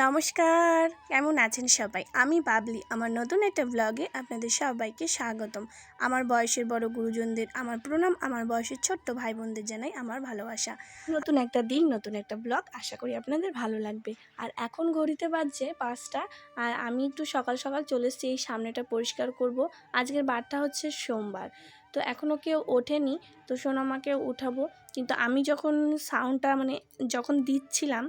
নমস্কার, কেমন আছেন সবাই? আমি বাবলি। আমার নতুন একটা ব্লগে আপনাদের সবাইকে স্বাগতম। আমার বয়সের বড় গুরুজনদের আমার প্রণাম, আমার বয়সের ছোট্ট ভাই বোনদের জানাই আমার ভালোবাসা। নতুন একটা দিন, নতুন একটা ব্লগ, আশা করি আপনাদের ভালো লাগবে। আর এখন ঘড়িতে বাজছে 5টা, আর আমি একটু সকাল সকাল চলে এসেছি এই সামনেটা পরিষ্কার করব। আজকের বারটা হচ্ছে সোমবার, তো এখনও কেউ ওঠেনি, তো সোনামাকে উঠাবো। কিন্তু আমি যখন সাউন্ডটা যখন দিচ্ছিলাম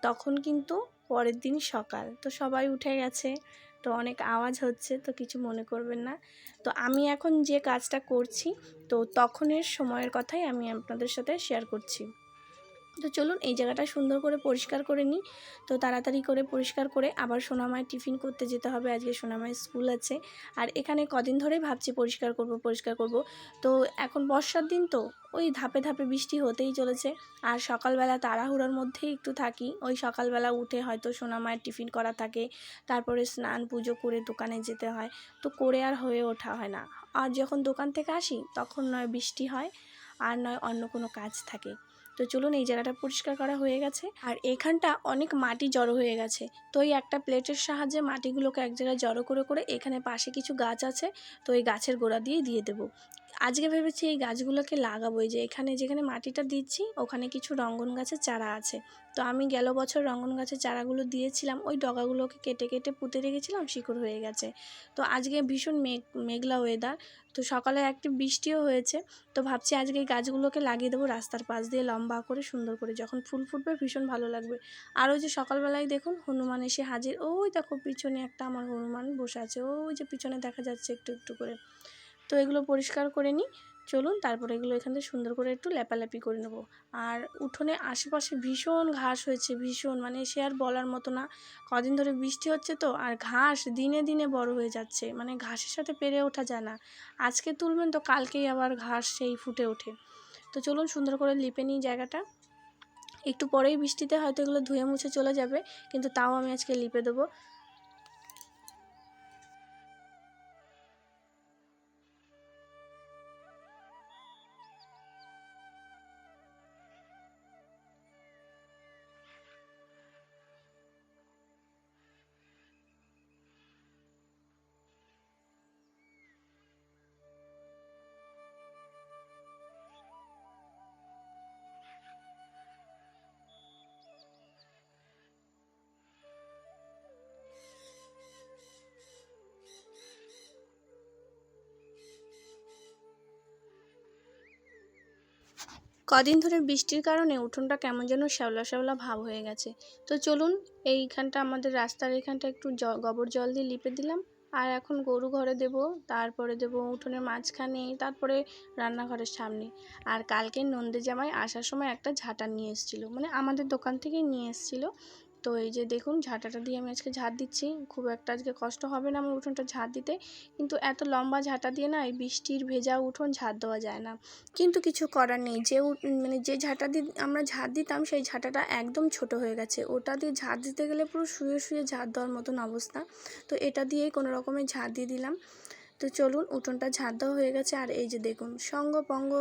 তখন কিন্তু পরের দিন সকাল, তো সবাই উঠে গেছে, তো অনেক আওয়াজ হচ্ছে, তো কিছু মনে করবেন না। তো আমি এখন যে কাজটা করছি, তো তখনের সময়ের কথাই আমি আপনাদের সাথে শেয়ার করছি। তো চলুন এই জায়গাটা সুন্দর করে পরিষ্কার করে নিই। তো তাড়াতাড়ি করে পরিষ্কার করে আবার সোনামায় টিফিন করতে যেতে হবে, আজকে সোনামায় স্কুল আছে। আর এখানে কদিন ধরেই ভাবছি পরিষ্কার করব। তো এখন বর্ষার দিন, তো ওই ধাপে ধাপে বৃষ্টি হতেই চলেছে। আর সকালবেলা তাড়াহুড়োর মধ্যেই একটু থাকি, ওই সকালবেলা উঠে হয়তো সোনামায়ের টিফিন করা থাকে, তারপরে স্নান পুজো করে দোকানে যেতে হয়, তো করে আর হয়ে ওঠা হয় না। আর যখন দোকান থেকে আসি তখন নয় বৃষ্টি হয়, আর নয় অন্য কোনো কাজ থাকে। তো চলুন এই জায়গাটা পরিষ্কার করা হয়ে গেছে। আর এখানটা অনেক মাটি জড়ো হয়ে গেছে, তো এই একটা প্লেটের সাহায্যে মাটিগুলোকে এক জায়গায় জড়ো করে করে এখানে পাশে কিছু গাছ আছে, তো এই গাছের গোড়া দিয়ে দেবো। আজকে ভেবেছি এই গাছগুলোকে লাগাবো। এই যে এখানে যেখানে মাটিটা দিচ্ছি ওখানে কিছু রঙ্গন গাছের চারা আছে, তো আমি গেল বছর রঙ্গন গাছের চারাগুলো দিয়েছিলাম, ওই ডগাগুলোকে কেটে কেটে পুঁতে রেখেছিলাম, শিকড় হয়ে গেছে। তো আজকে ভীষণ মেঘলা ওয়েদার, তো সকালে একটি বৃষ্টিও হয়েছে। তো ভাবছি আজকে এই গাছগুলোকে লাগিয়ে দেবো রাস্তার পাশ দিয়ে লম্বা করে, সুন্দর করে, যখন ফুল ফুটবে ভীষণ ভালো লাগবে। আর ওই যে সকালবেলায় দেখুন হনুমান এসে হাজির, ওই দেখো পিছনে একটা আমার হনুমান বসে আছে, ওই যে পিছনে দেখা যাচ্ছে একটু একটু করে। তো এগুলো পরিষ্কার করে নিই, চলুন তারপরে এগুলো এখান থেকে সুন্দর করে একটু লেপালেপি করে নেবো। আর উঠোনে আশেপাশে ভীষণ ঘাস হয়েছে, ভীষণ, সে আর বলার মতো না। কদিন ধরে বৃষ্টি হচ্ছে, তো আর ঘাস দিনে দিনে বড় হয়ে যাচ্ছে, ঘাসের সাথে পেরে ওঠা যায় না। আজকে তুলবেন তো কালকেই আবার ঘাস সেই ফুটে ওঠে। তো চলুন সুন্দর করে লিপে নিই জায়গাটা। একটু পরেই বৃষ্টিতে হয়তো এগুলো ধুয়ে মুছে চলে যাবে, কিন্তু তাও আমি আজকে লিপে দেবো। কদিন ধরে বৃষ্টির কারণে উঠোনটা কেমন যেন শ্যাওলা শ্যাওলা ভাব হয়ে গেছে। তো চলুন এইখানটা আমাদের রাস্তার এইখানটা একটু গোবর জল দিয়ে লিপে দিলাম। আর এখন গরু ঘরে দেব, তারপরে দেব উঠোনের মাঝখানে, তারপরে রান্নাঘরের সামনে। আর কালকে নন্দে জামাই আসার সময় একটা ঝাঁটা নিয়ে এসেছিলো, আমাদের দোকান থেকেই নিয়ে এসেছিলো। তো এই যে দেখুন ঝাঁটাটা দিয়ে আমি আজকে ঝাঁট দিচ্ছি, খুব একটা আজকে কষ্ট হবে না আমার উঠোনটা ঝাঁট দিতে। কিন্তু এত লম্বা ঝাঁটা দিয়ে না এই বৃষ্টির ভেজা উঠোন ঝাঁট দেওয়া যায় না। কিন্তু কিছু করার নেই, যে ঝাঁটা দিয়ে আমরা ঝাঁট দিতাম সেই ঝাঁটাটা একদম ছোট হয়ে গেছে, ওটা দিয়ে ঝাঁট দিতে গেলে পুরো শুয়ে শুয়ে ঝাঁট দেওয়ার মতন অবস্থা। তো এটা দিয়েই কোনো রকমের ঝাঁট দিয়ে দিলাম। তো চলুন উঠোনটা ঝাঁট দেওয়া হয়ে গেছে। আর এই যে দেখুন সঙ্গপঙ্গ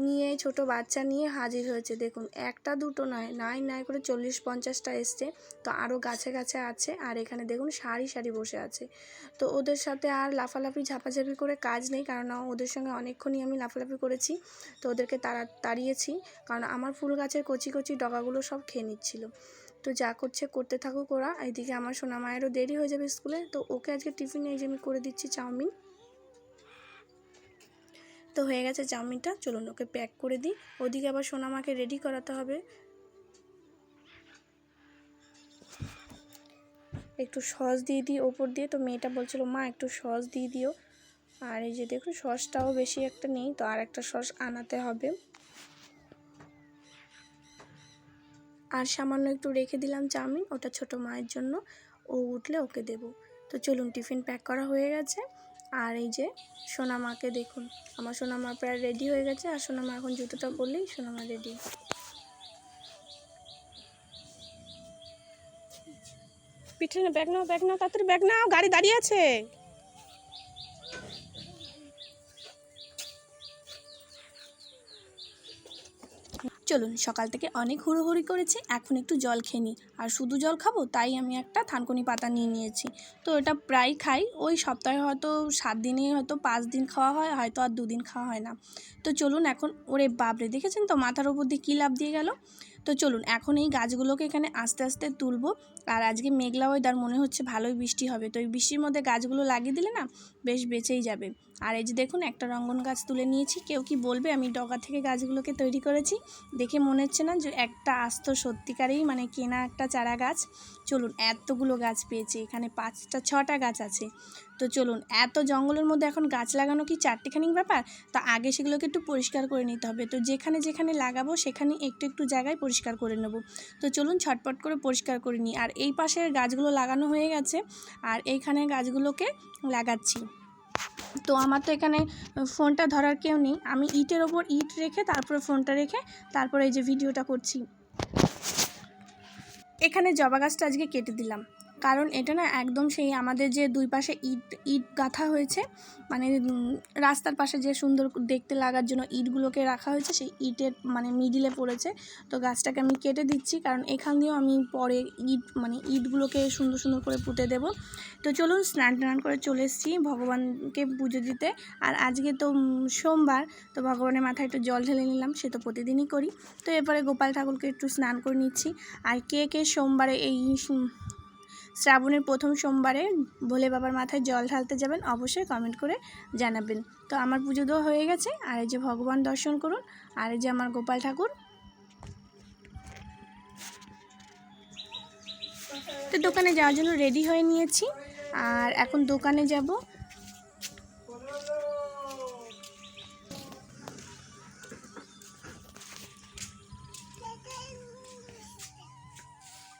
নিয়ে, ছোট বাচ্চা নিয়ে হাজির হয়েছে, দেখুন একটা দুটো নয়, নাই নাই করে 40-50টা এসছে। তো আরও গাছে গাছে আছে, আর এখানে দেখুন সারি সারি বসে আছে। তো ওদের সাথে আর লাফালাফি ঝাপাঝাপি করে কাজ নেই, কারণ ওদের সঙ্গে অনেকক্ষণই আমি লাফালাফি করেছি। তো ওদেরকে তাড়িয়েছি, কারণ আমার ফুল গাছের কচি কচি ডগাগুলো সব খেয়ে নিচ্ছিল। তো যা করছে করতে থাকুক ওরা। এইদিকে আমার সোনা মায়েরও দেরি হয়ে যাবে স্কুলে, তো ওকে আজকে টিফিনে এই যে আমি করে দিচ্ছি চাউমিন। তো হয়ে গেছে চাউমিনটা, চলুন ওকে প্যাক করে দিই। ওদিকে আবার সোনামাকে রেডি করাতে হবে। একটু সস দিয়ে দিই ওপর দিয়ে, তো মেয়েটা বলছিল মা একটু সস দিয়ে দিও। আর এই যে দেখুন সসটাও বেশি একটা নেই, তো আর একটা সস আনাতে হবে। আর সামান্য একটু রেখে দিলাম চাউমিন, ওটা ছোট মায়ের জন্য, ও উঠলে ওকে দেব। তো চলুন টিফিন প্যাক করা হয়ে গেছে। আর এই যে সোনামাকে দেখুন, আমার সোনামা প্রায় রেডি হয়ে গেছে। আর সোনামা এখন জুতোটা পরলেই সোনামা রেডি। পিছনে ব্যাগ নাও, তাড়াতাড়ি ব্যাগ নাও, গাড়ি দাঁড়িয়ে আছে। চলুন, সকাল থেকে অনেক হুড়োহুড়ি করেছি, এখন একটু জল খেয়ে নিই। আর শুধু জল খাবো তাই আমি একটা থানকুনি পাতা নিয়ে নিয়েছি। তো এটা প্রায় খাই, ওই সপ্তাহে হয়তো 7 দিনে হয়তো 5 দিন খাওয়া হয়, হয়তো আর 2 দিন খাওয়া হয় না। তো চলুন এখন, ওরে বাপরে দেখেছেন তো মাথার ওপর দিয়ে কী লাফ দিয়ে গেল। তো চলুন এখন এই গাছগুলোকে এখানে আস্তে আস্তে তুলবো। আর আজকে মেঘলা ওয়েদার, মনে হচ্ছে ভালোই বৃষ্টি হবে। তো এই বৃষ্টির মধ্যে গাছগুলো লাগিয়ে দিলে না বেশ বেঁচেই যাবে। আর এই যে দেখুন একটা রঙ্গন গাছ তুলে নিয়েছি। কেউ কি বলবে আমি ডগা থেকে গাছগুলোকে তৈরি করেছি? দেখে মনে হচ্ছে না যে একটা আস্ত সত্যিকারেই মানে কেনা একটা চারা গাছ। চলুন, এতগুলো গাছ পেয়েছি, এখানে 5টা 6টা গাছ আছে। তো চলুন, এত জঙ্গলের মধ্যে এখন গাছ লাগানো কি চারটেখানি ব্যাপার? তা আগে সেগুলোকে একটু পরিষ্কার করে নিতে হবে। তো যেখানে যেখানে লাগাবো সেখানে একটু একটু জায়গায় পরিষ্কার করে নেব। তো চলুন ছটপট করে পরিষ্কার করে নিই। আর এই পাশের গাছগুলো লাগানো হয়ে গেছে, আর এইখানে গাছগুলোকে লাগাচ্ছি। তো আমার তো এখানে ফোনটা ধরার কেউ নেই, আমি ইটের ওপর ইট রেখে তারপরে ফোনটা রেখে তারপরে এই যে ভিডিওটা করছি। এখানে জবা গাছটা আজকে কেটে দিলাম, কারণ এটা না একদম সেই আমাদের যে দুই পাশে ইট গাঁথা হয়েছে, মানে রাস্তার পাশে যে সুন্দর দেখতে লাগার জন্য ইটগুলোকে রাখা হয়েছে, সেই ইটের মানে মিডিলে পড়েছে। তো গাছটাকে আমি কেটে দিচ্ছি, কারণ এখান দিয়েও আমি পরে ইটগুলোকে সুন্দর সুন্দর করে পুঁতে দেব। তো চলুন, স্নান টান করে চলে এসেছি ভগবানকে পুজো দিতে। আর আজকে তো সোমবার, তো ভগবানের মাথায় একটু জল ঢেলে নিলাম, সে তো প্রতিদিনই করি। তো এরপরে গোপাল ঠাকুরকে একটু স্নান করে নিচ্ছি। আর কে কে সোমবারে এই শ্রাবণের প্রথম সোমবারে ভোলে বাবার মাথায় জল ঢালতে যাবেন অবশ্যই কমেন্ট করে জানাবেন। তো আমার পুজো দেওয়া হয়ে গেছে, আর এই যে ভগবান দর্শন করুন, আর এই যে আমার গোপাল ঠাকুর। তো দোকানে যাওয়ার জন্য রেডি হয়ে নিয়েছি, আর এখন দোকানে যাব।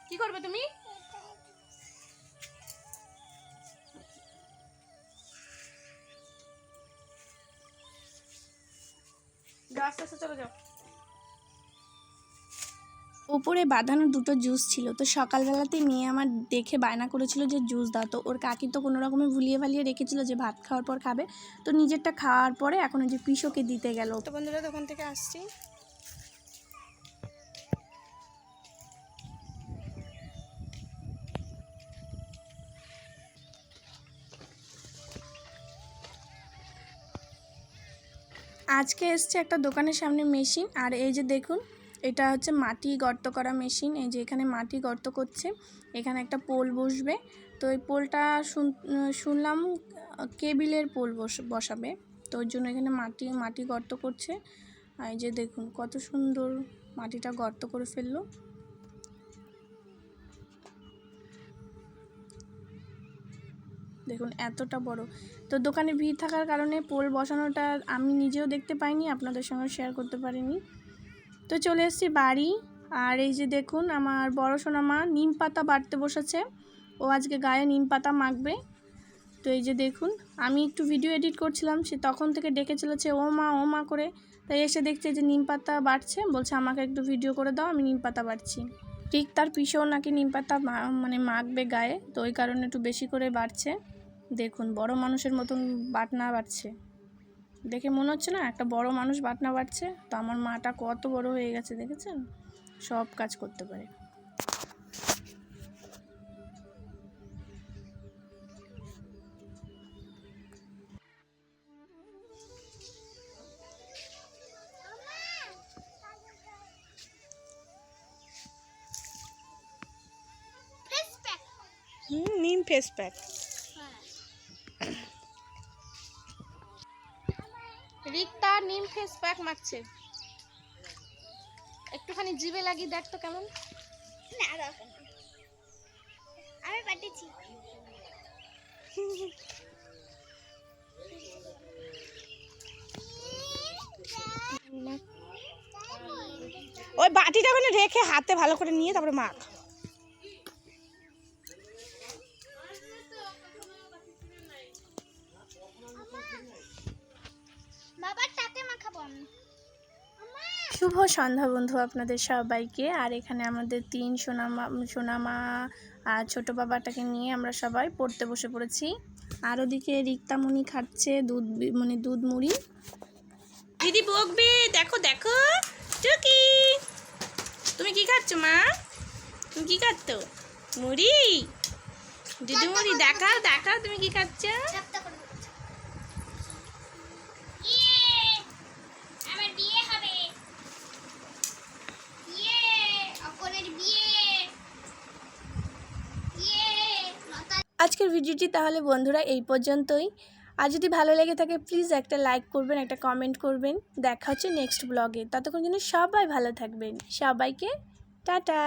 কি করবে তুমি? আস্তে আস্তে চলে যাও। উপরে বাঁধানো 2টো জুস ছিল, তো সকালবেলাতেই মেয়ে আমার দেখে বায়না করেছিল যে জুস দাও। তো ওর কাকি তো কোনো রকমে ভুলিয়ে ভালিয়ে রেখেছিল যে ভাত খাওয়ার পর খাবে, তো নিজেরটা খাওয়ার পরে এখন ওই যে পিসোকে দিতে গেল। তো বন্ধুরা, দোকান থেকে আসছি। আজকে এসছে একটা দোকানের সামনে মেশিন, আর এই যে দেখুন এটা হচ্ছে মাটি গর্ত করা মেশিন। এই যে এখানে মাটি গর্ত করছে, এখানে একটা পোল বসবে। তো এই পোলটা শুনলাম কেবিলের পোল বসাবে, তো ওই জন্য এখানে মাটি গর্ত করছে। আর এই যে দেখুন কত সুন্দর মাটিটা গর্ত করে ফেললো, দেখুন এতটা বড়। তো দোকানে ভিড় থাকার কারণে পোল বসানোটা আমি নিজেও দেখতে পাইনি, আপনাদের সঙ্গে শেয়ার করতে পারিনি। তো চলে এসেছি বাড়ি, আর এই যে দেখুন আমার বড় সোনা মা নিম পাতা বাটতে বসেছে, ও আজকে গায়ে নিম পাতা মাখবে। তো এই যে দেখুন আমি একটু ভিডিও এডিট করছিলাম, সে তখন থেকে ডেকে চলেছে ও মা করে। তাই এসে দেখছে যে নিম পাতা বাটছে, বলছে আমাকে একটু ভিডিও করে দাও, আমি নিম পাতা বাটছি। ঠিক তার পিসেও নাকি নিম পাতা মানে মাখবে গায়ে, তো ওই কারণে একটু বেশি করে বাড়ছে। দেখুন বড় মানুষের মতন বাটনা বাটছে, দেখে মনে হচ্ছে না একটা বড় মানুষ বাটনা বাটছে। তো আমার মাটা কত বড় হয়ে গেছে দেখেছেন, সব কাজ করতে পারে। নিম ফেস প্যাক। রিক্তা নিম ফেস প্যাক মাখছে, একটুখানি জিভে লাগিয়ে দেখ তো কেমন। আমি পাঠিয়েছি। ওই বাটিটা ওখানে রেখে হাতে ভালো করে নিয়ে তারপরে মাখ। শুভ সন্ধ্যা বন্ধু আপনাদের সবাইকে। আর এখানে আমাদের 3 সোনামা আর ছোটো বাবাটাকে নিয়ে আমরা সবাই পড়তে বসে পড়েছি। আর ওদিকে রিক্তামণি খাচ্ছে দুধ মুড়ি। দিদি বকবে, দেখো দেখো টুকি তুমি কি খাচ্ছ মা? তুমি কি খাচ্ছ? মুড়ি? দিদি মুড়ি দেখাও দেখাও তুমি কি খাচ্ছ? আজকের ভিডিওটি তাহলে বন্ধুরা এই পর্যন্তই। আর যদি ভালো লেগে থাকে প্লিজ একটা লাইক করবেন, একটা কমেন্ট করবেন। দেখা হচ্ছে নেক্সট ব্লগে। ততক্ষণ জন্য সবাই ভালো থাকবেন। সবাইকে টাটা।